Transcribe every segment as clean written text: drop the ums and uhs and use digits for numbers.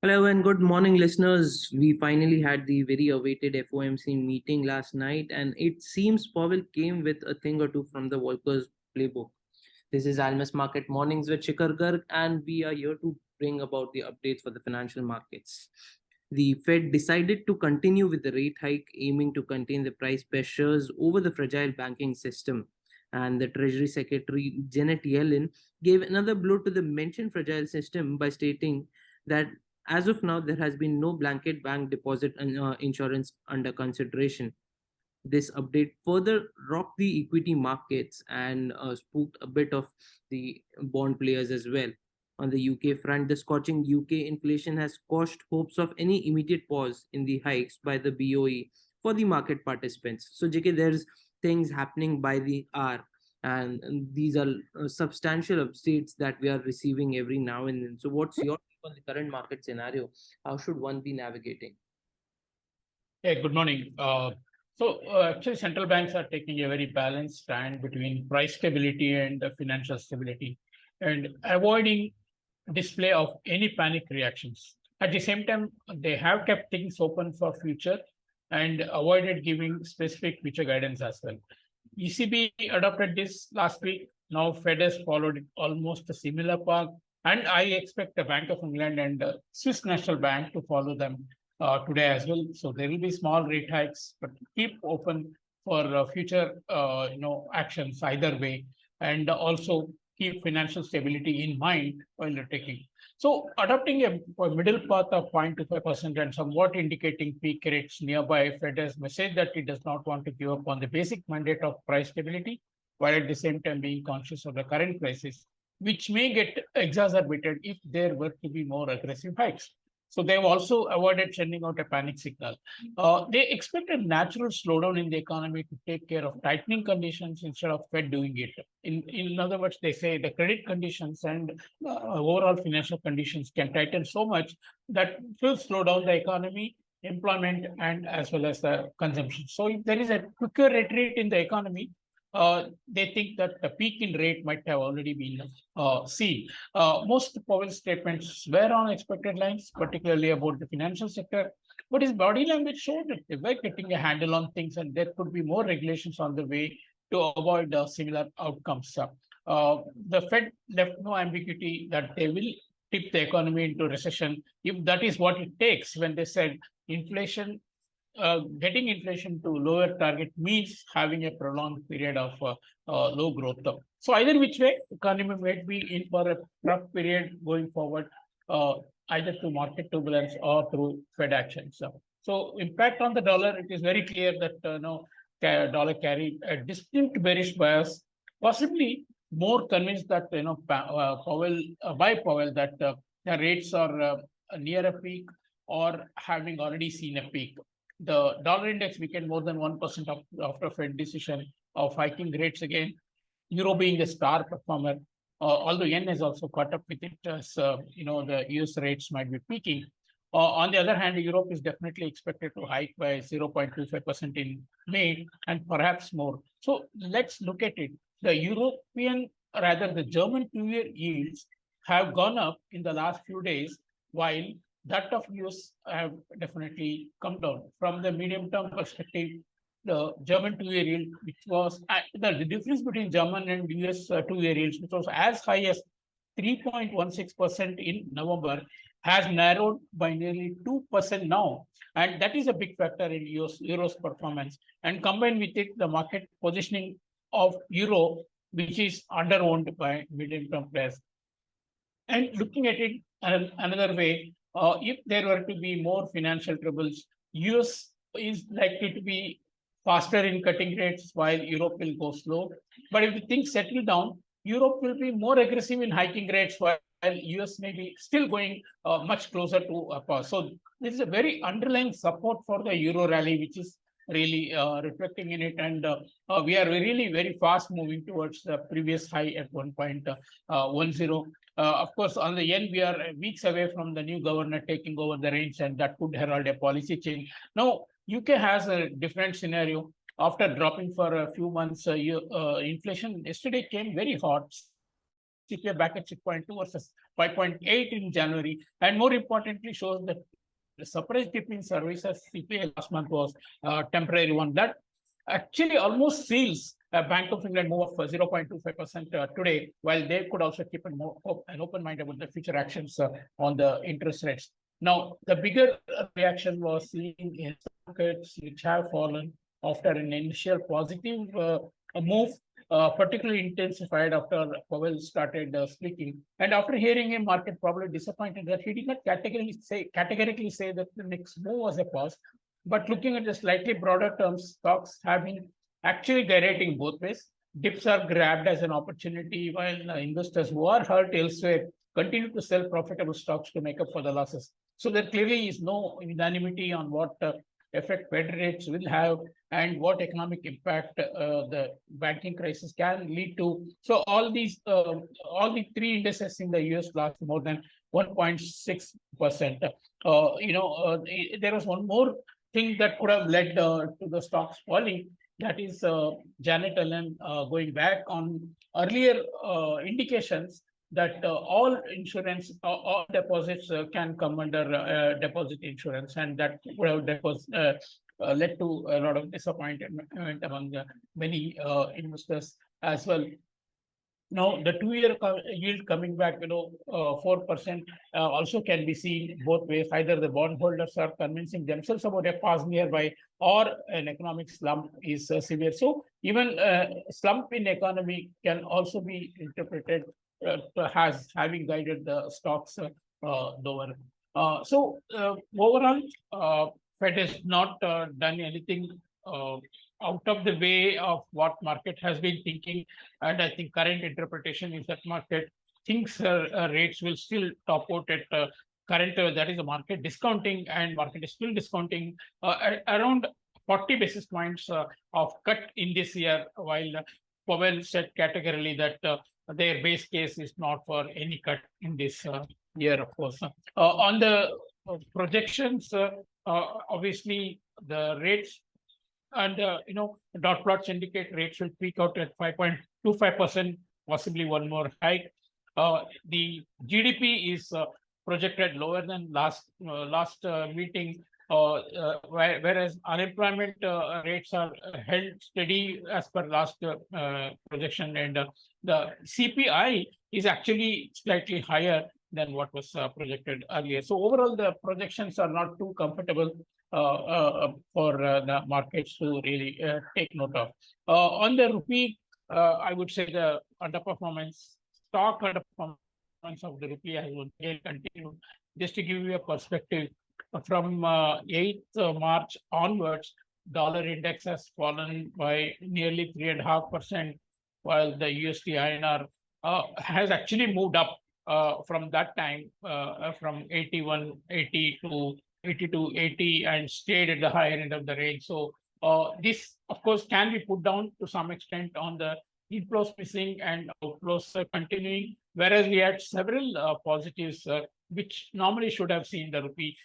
Hello and good morning, listeners. We finally had the very awaited FOMC meeting last night, and it seems Powell came with a thing or two from the Volcker's playbook. This is Almus Market Mornings with Shikhar Garg, and we are here to bring about the updates for the financial markets. The Fed decided to continue with the rate hike, aiming to contain the price pressures over the fragile banking system. And the Treasury Secretary Janet Yellen gave another blow to the mentioned fragile system by stating that as of now, there has been no blanket bank deposit insurance under consideration. This update further rocked the equity markets and spooked a bit of the bond players as well. On the UK front, the scorching UK inflation has quashed hopes of any immediate pause in the hikes by the BOE for the market participants. So, JK, there's things happening by the hour, and these are substantial updates that we are receiving every now and then. So, what's your take on the current market scenario? How should one be navigating? Hey, good morning. Actually, central banks are taking a very balanced stand between price stability and financial stability and avoiding display of any panic reactions. At the same time, they have kept things open for future and avoided giving specific future guidance as well. ECB adopted this last week. Now Fed has followed it almost a similar path. And I expect the Bank of England and Swiss National Bank to follow them today as well. So there will be small rate hikes, but keep open for future actions either way, and also keep financial stability in mind while you're taking. So adopting a middle path of 0.25% and somewhat indicating peak rates nearby, Fed has messaged that it does not want to give up on the basic mandate of price stability, while at the same time being conscious of the current crisis, which may get exacerbated if there were to be more aggressive hikes. So they've also avoided sending out a panic signal. They expect a natural slowdown in the economy to take care of tightening conditions instead of Fed doing it. In other words, they say the credit conditions and overall financial conditions can tighten so much that will slow down the economy, employment, and as well as the consumption. So if there is a quicker retreat in the economy, they think that the peak in rate might have already been seen. Most Powell's statements were on expected lines, particularly about the financial sector. But his body language showed that they were getting a handle on things, and there could be more regulations on the way to avoid similar outcomes. The Fed left no ambiguity that they will tip the economy into recession if that is what it takes. When they said inflation, getting inflation to lower target means having a prolonged period of low growth. So either which way, economy might be in for a rough period going forward, either through market turbulence or through Fed actions. So impact on the dollar, it is very clear that dollar carry a distinct bearish bias, possibly more convinced that Powell that the rates are near a peak or having already seen a peak. The dollar index weakened more than 1% after Fed decision of hiking rates again. Euro being a star performer, although yen has also caught up with it as the US rates might be peaking. On the other hand, Europe is definitely expected to hike by 0.25% in May and perhaps more. So let's look at it. The German 2-year yields have gone up in the last few days, while that of US have definitely come down. From the medium-term perspective, the German 2-year yield, which was the difference between German and US 2-year yields, which was as high as 3.16% in November, has narrowed by nearly 2% now. And that is a big factor in Euro's performance. And combined with it, the market positioning of Euro, which is underowned by medium-term players. And looking at it another way, if there were to be more financial troubles, US is likely to be faster in cutting rates while Europe will go slow. But if the things settle down, Europe will be more aggressive in hiking rates while US may be still going much closer to a pause. So this is a very underlying support for the Euro rally, which is really reflecting in it. And we are really very fast moving towards the previous high at 1.10. Of course, on the yen, we are weeks away from the new governor taking over the reins, and that could herald a policy change. Now, UK has a different scenario. After dropping for a few months, inflation yesterday came very hot. CPI back at 6.2 versus 5.8 in January, and more importantly shows that the surprise dip in services CPI last month was a temporary one. That actually almost seals a Bank of England move of 0.25% today, while they could also keep an open mind about the future actions on the interest rates. Now, the bigger reaction was seen in markets which have fallen after an initial positive move, particularly intensified after Powell started speaking. And after hearing him, market probably disappointed that he did not categorically say that the next move was a pause. But looking at the slightly broader terms, stocks have been actually gyrating both ways. Dips are grabbed as an opportunity, while investors who are hurt elsewhere continue to sell profitable stocks to make up for the losses. So there clearly is no unanimity on what effect Fed rates will have and what economic impact the banking crisis can lead to. So all the three indices in the US lost more than 1.6%. There was one more thing that could have led to the stocks falling. That is Janet Allen going back on earlier indications that all insurance, all deposits can come under deposit insurance, and that would have led to a lot of disappointment among many investors as well. Now, the 2-year yield coming back, 4% also can be seen both ways. Either the bondholders are convincing themselves about a pause nearby, or an economic slump is severe. So even slump in economy can also be interpreted as having guided the stocks lower. Overall, Fed has not done anything out of the way of what market has been thinking, and I think current interpretation is that market thinks rates will still top out at current, that is a market discounting, and market is still discounting around 40 basis points of cut in this year, while Powell said categorically that their base case is not for any cut in this year, of course. On the projections, obviously the rates and dot plots indicate rates will peak out at 5.25%, possibly one more hike. The GDP is projected lower than last meeting, whereas unemployment rates are held steady as per last projection, and the CPI is actually slightly higher than what was projected earlier. So overall, the projections are not too comfortable for the markets to really take note of. On the rupee, I would say the stock underperformance of the rupee has again continued. Just to give you a perspective, from 8th March onwards, dollar index has fallen by nearly 3.5%, while the USD INR has actually moved up from that time, from 81.80 to 82.80, and stayed at the higher end of the range. So this, of course, can be put down to some extent on the inflows missing and outflows continuing, whereas we had several positives which normally should have seen the rupee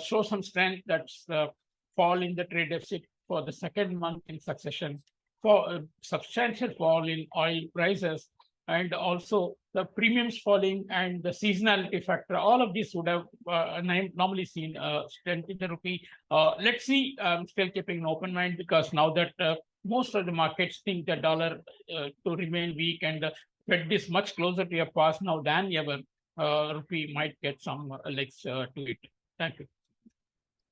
show some strength. That's the fall in the trade deficit for the second month in succession, for a substantial fall in oil prices, and also the premiums falling and the seasonality factor. All of this would have normally seen strength in the rupee. Let's see. I'm still keeping an open mind, because now that most of the markets think the dollar to remain weak, and the Fed is much closer to a pass now than ever, rupee might get some legs to it. Thank you.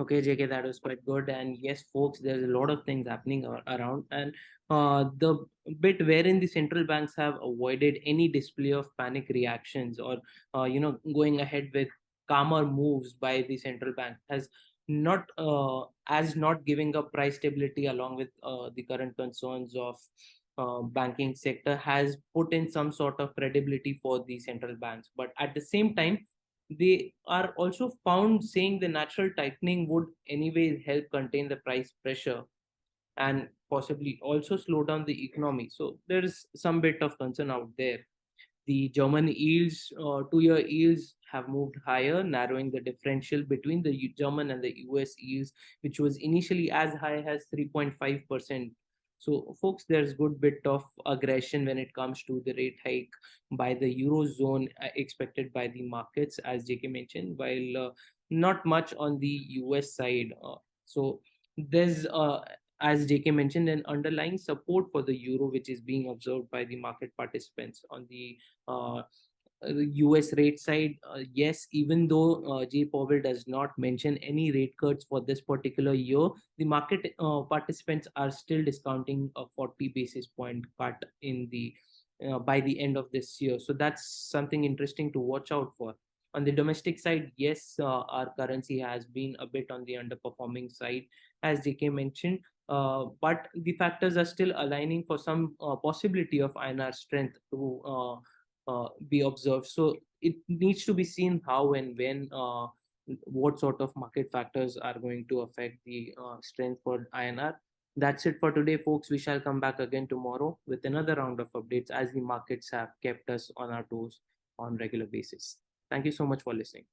Okay, JK, that was quite good. And yes, folks, there's a lot of things happening around. And the bit wherein the central banks have avoided any display of panic reactions, or, going ahead with calmer moves by the central bank, has not giving up price stability along with the current concerns of banking sector, has put in some sort of credibility for the central banks. But at the same time, they are also found saying the natural tightening would anyways help contain the price pressure and possibly also slow down the economy. So there is some bit of concern out there. The German yields, 2-year yields, have moved higher, narrowing the differential between the German and the US yields, which was initially as high as 3.5%. So, folks, there's good bit of aggression when it comes to the rate hike by the eurozone expected by the markets, as JK mentioned, while not much on the US side. So there's as JK mentioned, an underlying support for the euro, which is being observed by the market participants on the uh, US rate side. Yes, even though J. Powell does not mention any rate cuts for this particular year, the market participants are still discounting a 40 basis point cut in the by the end of this year. So that's something interesting to watch out for. On the domestic side, yes, our currency has been a bit on the underperforming side, as JK mentioned. But the factors are still aligning for some possibility of INR strength to be observed. So it needs to be seen how and when what sort of market factors are going to affect the strength for INR. That's it for today, folks. We shall come back again tomorrow with another round of updates as the markets have kept us on our toes on regular basis. Thank you so much for listening.